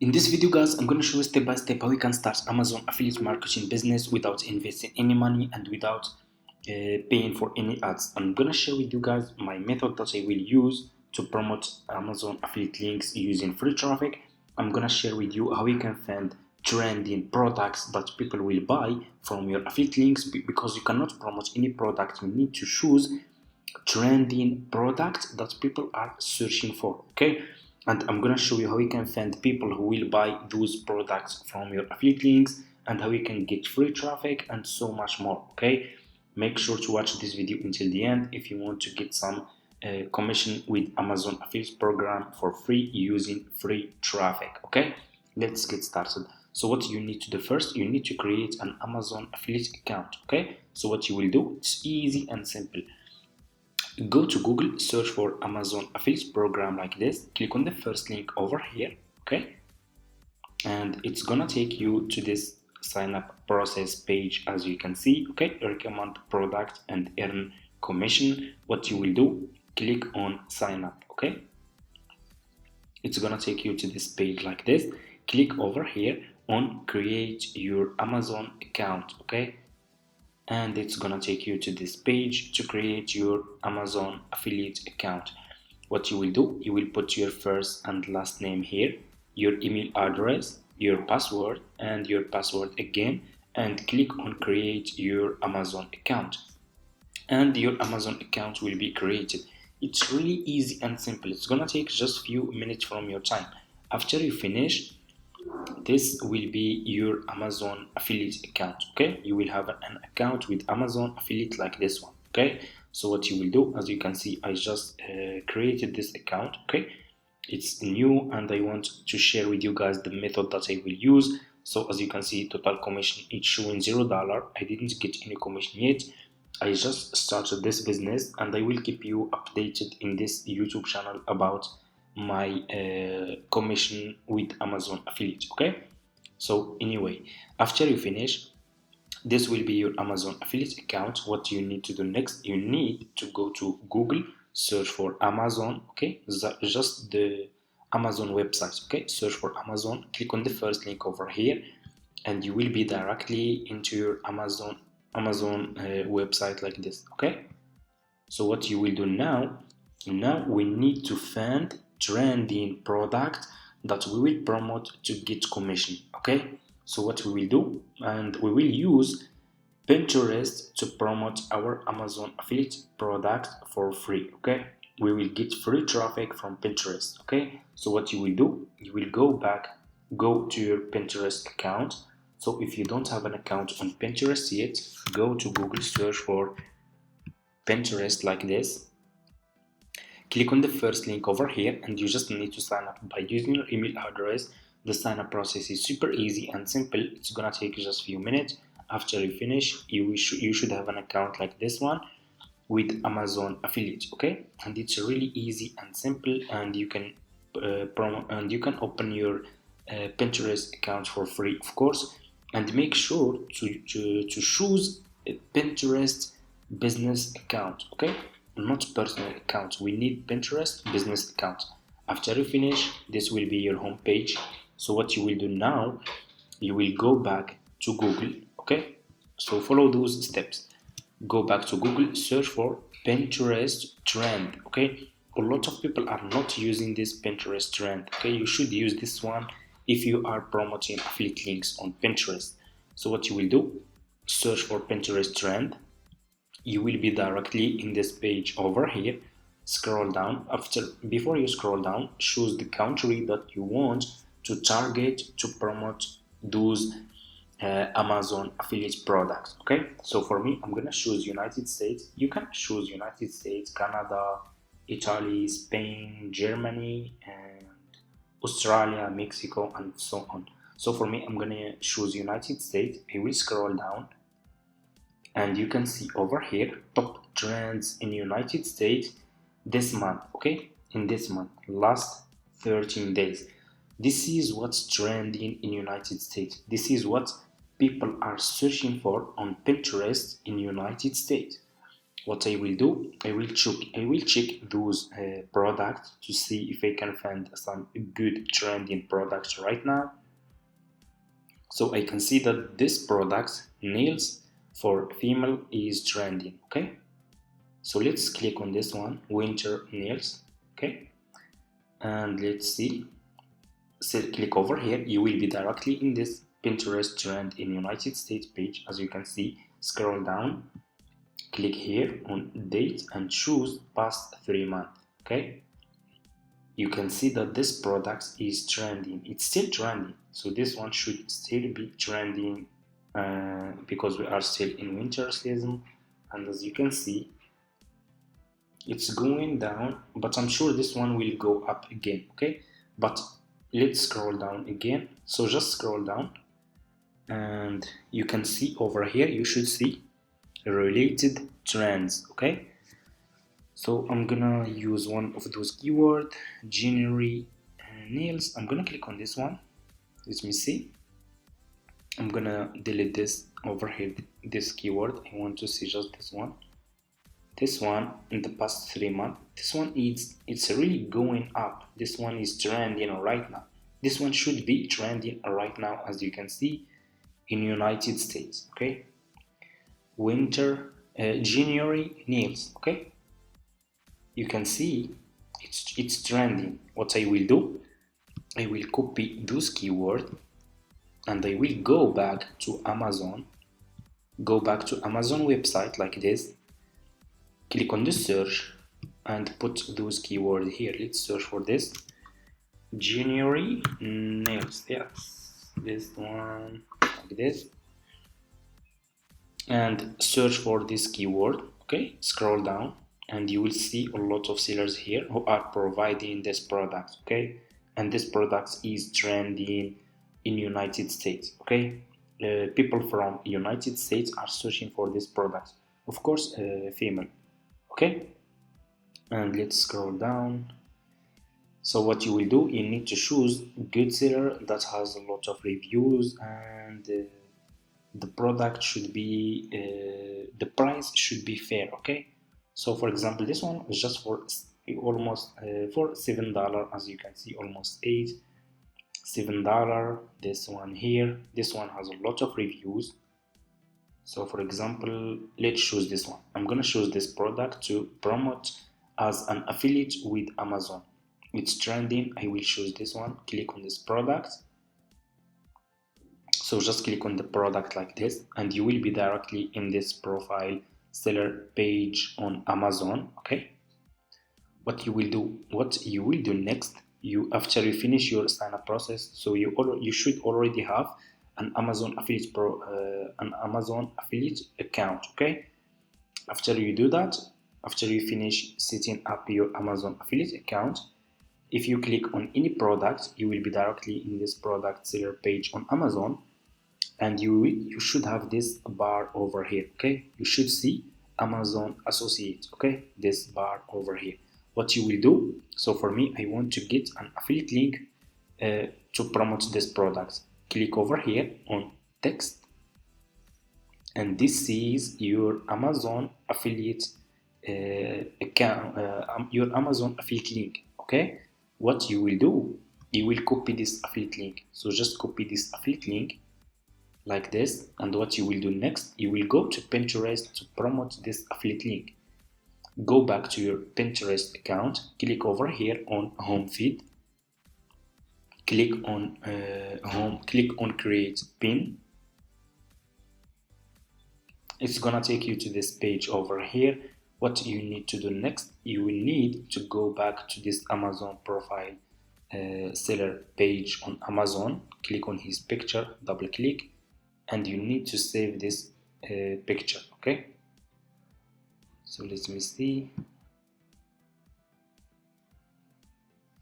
In this video guys, I'm going to show you step by step how you can start Amazon affiliate marketing business without investing any money and without paying for any ads. I'm going to share with you guys my method that I will use to promote Amazon affiliate links using free traffic. I'm going to share with you how you can find trending products that people will buy from your affiliate links, because you cannot promote any product. You need to choose trending product that people are searching for. Okay, and I'm gonna show you how you can find people who will buy those products from your affiliate links, and how you can get free traffic, and so much more. Okay, make sure to watch this video until the end if you want to get some commission with Amazon affiliate program for free using free traffic. Okay, let's get started. So what you need to do first, you need to create an Amazon affiliate account. Okay, so what you will do, it's easy and simple. Go to Google, search for Amazon affiliate program like this, click on the first link over here. Okay, and it's gonna take you to this sign up process page. As you can see, okay, recommend product and earn commission. What you will do, click on sign up. Okay, it's gonna take you to this page like this. Click over here on create your Amazon account. Okay, and it's gonna take you to this page to create your Amazon affiliate account. What you will do, you will put your first and last name here, your email address, your password, and your password again, and click on create your Amazon account, and your Amazon account will be created. It's really easy and simple. It's gonna take just few minutes from your time. After you finish, this will be your Amazon affiliate account. Okay, you will have an account with Amazon affiliate like this one. Okay, so what you will do, as you can see, I just created this account. Okay, it's new and I want to share with you guys the method that I will use. So as you can see, total commission is showing $0. I didn't get any commission yet. I just started this business, and I will keep you updated in this YouTube channel about my commission with Amazon affiliate. Okay, so anyway, after you finish, this will be your Amazon affiliate account. What you need to do next, you need to go to Google, search for Amazon. Okay, just the Amazon website. Okay, search for Amazon, click on the first link over here, and you will be directly into your Amazon website like this. Okay, so what you will do now, we need to find trending product that we will promote to get commission. Okay, so what we will do, and we will use Pinterest to promote our Amazon affiliate product for free. Okay, we will get free traffic from Pinterest. Okay, so what you will do, you will go to your Pinterest account. So if you don't have an account on Pinterest yet, go to Google, search for Pinterest like this, click on the first link over here, and you just need to sign up by using your email address. The sign up process is super easy and simple. It's gonna take just a few minutes. After you finish, you should have an account like this one with Amazon affiliate. Okay, and it's really easy and simple, and you can open your Pinterest account for free, of course. And make sure to choose a Pinterest business account. Okay, not personal account. We need Pinterest business account. After you finish, this will be your home page. So what you will do now, you will go back to Google. Okay, so follow those steps. Go back to Google, search for Pinterest trend. Okay, a lot of people are not using this Pinterest trend. Okay, you should use this one if you are promoting affiliate links on Pinterest. So what you will do, search for Pinterest trend. You will be directly in this page over here. Scroll down. Before you scroll down, choose the country that you want to target to promote those Amazon affiliate products. Okay, so for me, I'm gonna choose United States. You can choose United States, Canada, Italy, Spain, Germany, and Australia, Mexico, and so on. So for me, I'm gonna choose United States. I will scroll down, and you can see over here top trends in United States this month. Okay, in this month, last 13 days, this is what's trending in United States. This is what people are searching for on Pinterest in United States. What I will do, I will check those products to see if I can find some good trending products right now. So I can see that this product, nails for female, is trending. Okay, so let's click on this one, winter nails. Okay, and let's see. So click over here, you will be directly in this Pinterest trend in United States page. As you can see, scroll down, click here on date and choose past 3 months. Okay, you can see that this product is trending. It's still trending, so this one should still be trending because we are still in winter season. And as you can see, it's going down, but I'm sure this one will go up again. Okay, but let's scroll down again. So just scroll down and you can see over here, you should see related trends. Okay, so I'm gonna use one of those keyword, January nails. I'm gonna click on this one. Let me see. I'm gonna delete this over here, this keyword. I want to see just this one. This one in the past 3 months, this one is, it's really going up. This one is trending right now. This one should be trending right now, as you can see, in United States. Okay, winter January nails. Okay, you can see it's trending. What I will do, I will copy those keywords and I will go back to Amazon. Go back to Amazon website like this. Click on the search and put those keywords here. Let's search for this. January nails. Yes, this one like this. And search for this keyword. Okay, scroll down and you will see a lot of sellers here who are providing this product. Okay, and this product is trending in United States. Okay, people from United States are searching for this product, of course, female. Okay, and let's scroll down. So what you will do, you need to choose good seller that has a lot of reviews, and the product should be the price should be fair. Okay, so for example, this one is just for almost for $7, as you can see, almost $7. This one here, this one has a lot of reviews. So for example, let's choose this one. I'm gonna choose this product to promote as an affiliate with Amazon. It's trending. I will choose this one. Click on this product. So just click on the product like this and you will be directly in this profile seller page on Amazon. Okay, what you will do next, after you finish your sign up process, so you should already have an Amazon affiliate account. Okay, after you do that, after you finish setting up your Amazon affiliate account, if you click on any product, you will be directly in this product seller page on Amazon, and you should have this bar over here. Okay, you should see Amazon Associate. Okay, this bar over here. What you will do, so for me, I want to get an affiliate link to promote this product. Click over here on text, and this is your Amazon affiliate account, your Amazon affiliate link. Okay, what you will do, you will copy this affiliate link. So just copy this affiliate link like this, and what you will do next, you will go to Pinterest to promote this affiliate link. Go back to your Pinterest account, click over here on home feed, click on click on create pin. It's gonna take you to this page over here. What you need to do next, you will need to go back to this Amazon profile seller page on Amazon. Click on his picture, double click, and you need to save this picture. Okay, so let me see.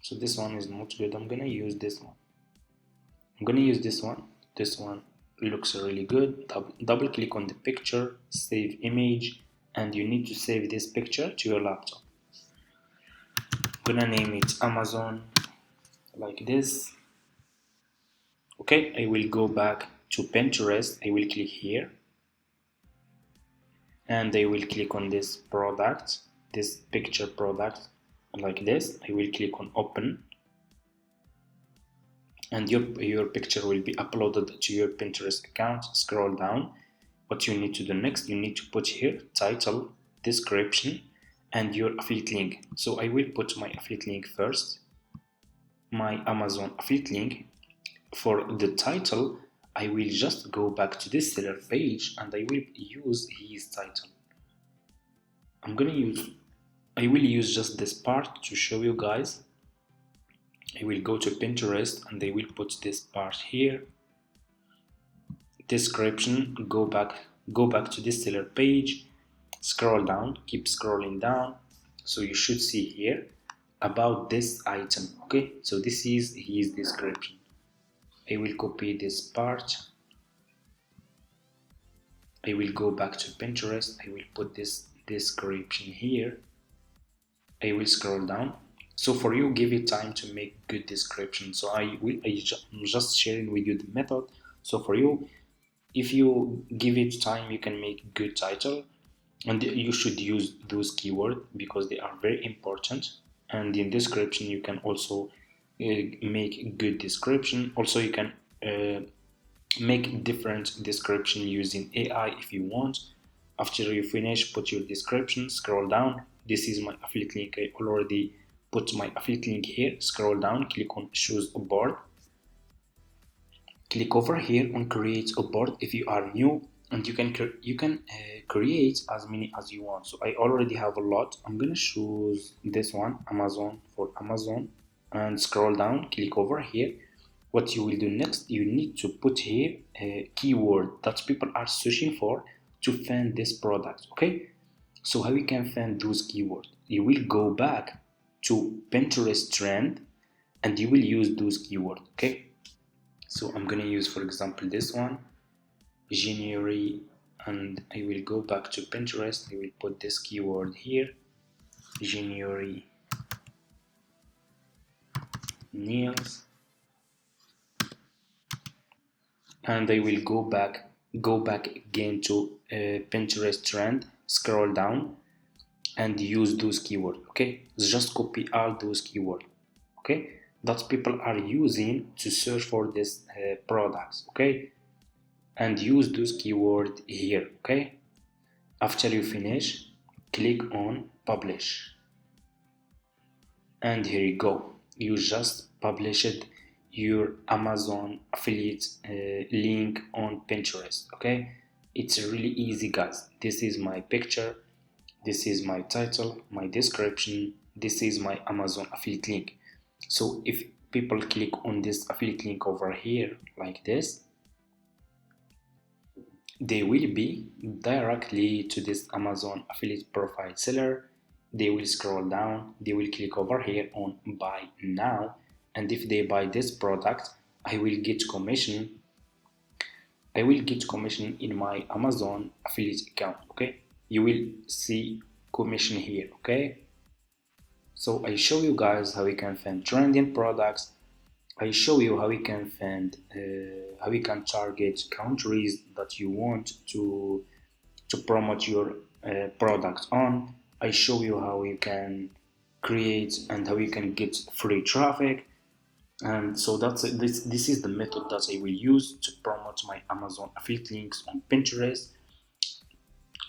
So this one is not good. I'm gonna use this one. This one looks really good. Double click on the picture, save image, and you need to save this picture to your laptop. I'm gonna name it Amazon like this. Okay, I will go back to Pinterest. I will click here. and I will click on this product, this picture product, like this. I will click on open, and your picture will be uploaded to your Pinterest account. Scroll down. What you need to do next, you need to put here title, description, and your affiliate link. So I will put my affiliate link first, my Amazon affiliate link. For the title, I will just go back to this seller page and I will use his title. I will use just this part to show you guys. I will go to Pinterest and I will put this part here. Description, go back to this seller page, scroll down, keep scrolling down. So you should see here about this item. Okay, so this is his description. I will copy this part. I will go back to Pinterest. I will put this description here. I will scroll down. So for you, give it time to make good description. So I'm just sharing with you the method. So for you, if you give it time, you can make good title, and you should use those keywords because they are very important. And in description, you can also make good description. Also, you can make different description using AI if you want. After you finish, put your description, scroll down. This is my affiliate link. I already put my affiliate link here. Scroll down, click on choose a board. Click over here on create a board if you are new, and you can create as many as you want. So I already have a lot. I'm gonna choose this one, Amazon, for Amazon, and scroll down, click over here. What you will do next, you need to put here a keyword that people are searching for to find this product. Okay, so how you can find those keywords? You will go back to Pinterest trend and you will use those keywords. Okay, so I'm gonna use, for example, this one, January, and I will go back to Pinterest. I will put this keyword here, January nails, and I will go back again to Pinterest trend, scroll down, and use those keywords. Okay, just copy all those keywords. Okay, that people are using to search for this products. Okay, and use those keywords here. Okay, after you finish, click on publish, and here you go. You just published your Amazon affiliate link on Pinterest. Okay, it's really easy, guys. This is my picture, this is my title, my description, this is my Amazon affiliate link. So if people click on this affiliate link over here like this, they will be directly to this Amazon affiliate profile seller. They will scroll down, they will click over here on buy now, and if they buy this product, I will get commission. I will get commission in my Amazon affiliate account. Okay, you will see commission here. Okay, so I show you guys how we can find trending products. I show you how we can find how we can target countries that you want to promote your product on. I show you how you can create and how you can get free traffic. And so this is the method that I will use to promote my Amazon affiliate links on Pinterest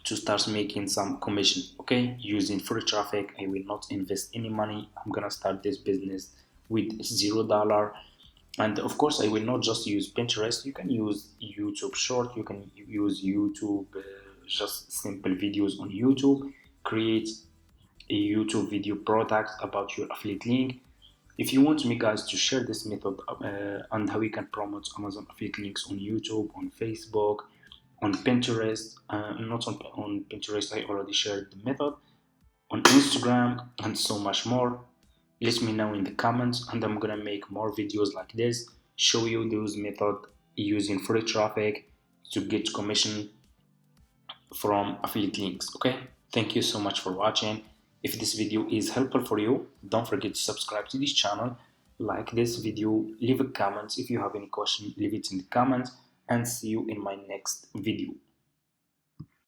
to start making some commission. Okay, using free traffic. I will not invest any money. I'm gonna start this business with $0. And of course, I will not just use Pinterest. You can use YouTube Short. You can use YouTube, just simple videos on YouTube. Create a YouTube video product about your affiliate link. If you want me, guys, to share this method and how you can promote Amazon affiliate links on YouTube, on Facebook, on Pinterest, not on Pinterest, I already shared the method, on Instagram, and so much more, let me know in the comments, and I'm gonna make more videos like this, show you those methods using free traffic to get commission from affiliate links. Okay, thank you so much for watching. If this video is helpful for you, don't forget to subscribe to this channel, like this video, leave a comment. If you have any question, leave it in the comments, and see you in my next video.